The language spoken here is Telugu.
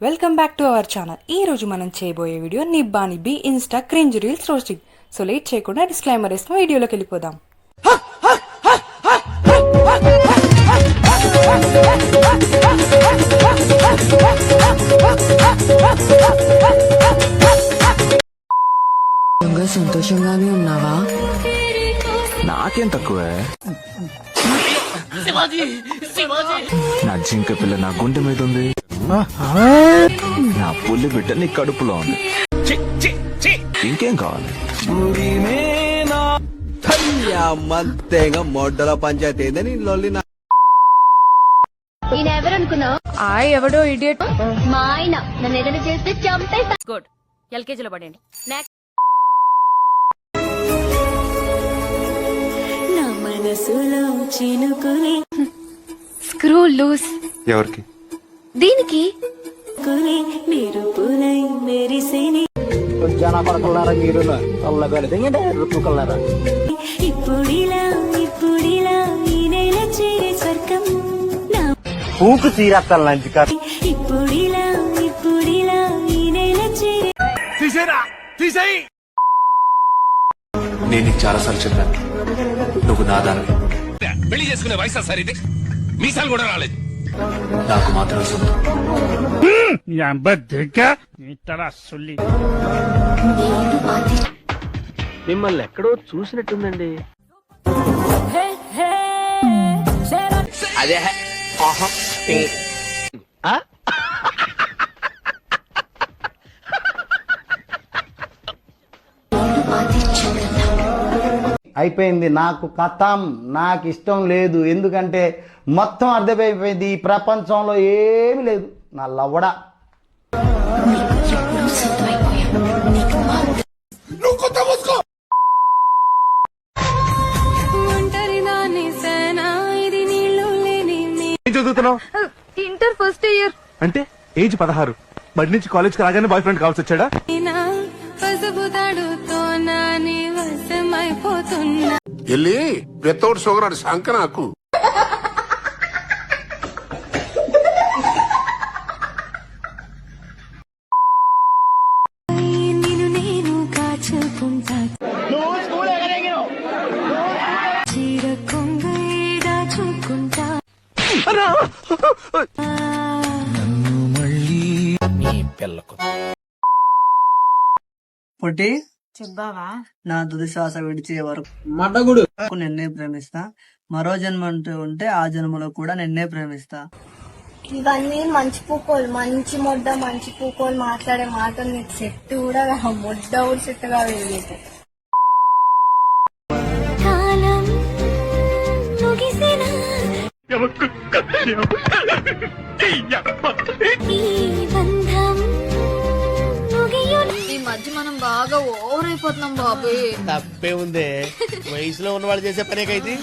Welcome back to our channel. ఈ రోజు మనం చేయబోయే వీడియో నిబ్బాని బి Insta cringe reels roasting. So late చేయకుండా డిస్క్లైమర్ వేసుకుని వీడియోలోకి వెళ్ళిపోదాం. సంతోషంగానే ఉన్నావా? నాకేం తక్కువే. నా జింక పిల్ల నా గుండె మీద ఉంది, నా పుల్లి బిడ్డ నీ కడుపులో ఉంది. ఇంకేం కావాలి? మొడ్డల పంచాయతీ ఎవడో ఇడియట్. మా ఆయన నన్ను ఏదైనా చేస్తే చంపేస్తా. గుడ్, ఎల్కేజీలో పడండి. నెక్స్ట్. నా మనసులో చినుకుని స్క్రూ లూస్. ఎవరికి? దీనికి కుని మెరుపులై మెరిసేని ఇప్పుడిలా ఇప్పుడిలా ఈ నెల చేరే స్వర్గం నా పూకు తీరత్తల్ లంచ్ ఇప్పుడిలా ఇప్పుడిలా ఈ నెల చేరే నేను నీకు చాలాసార్లు చెప్పాను, నువ్వు నాదానివి. పెళ్లి చేసుకునే వయసు సార్ ఇది. మీసాలు కూడా రాలేదు. నాకు మాత్రం సొంతం. మిమ్మల్ని ఎక్కడో చూసినట్టుందండి. అదే అయిపోయింది. నాకు కథం, నాకు ఇష్టం లేదు. ఎందుకంటే మొత్తం అర్థమైపోయింది, ఈ ప్రపంచంలో ఏమి లేదు. నా లవ్వడా ఏం చదువుతున్నావు? Inter first year. అంటే ఏజ్ 16. బడి నుంచి కాలేజ్కి రాగానే బాయ్ ఫ్రెండ్ కావాల్సి వచ్చాడా? వెళ్ళి పెత్తోడు షుగర్ శంక నాకు. నిన్ను నేను కాచుకుంటా చీర కొంగ దాచుకుంటా పొట్టి చెప్పావా? నా తుది శ్వాస విడిచే వరకు నిన్నే ప్రేమిస్తా. మరో జన్మ అంటూ ఉంటే ఆ జన్మలో కూడా నిన్నే ప్రేమిస్తా. ఇవన్నీ మంచి పూకోలు, మంచి మొడ్డ, మంచి పూకోలు మాట్లాడే మాటలు నీకు సెట్ కూడా మొడ్డ కూడా సెట్ గా వెళ్ళేది. కాలం ముగిసినా ఈ బంధం ముగియును. ఈ మధ్య మనం బాగా ఓవర్ అయిపోతున్నాం బాబు. తప్పే ఉందే, వయసులో ఉన్నవాళ్ళు చేసే పనేకైతే.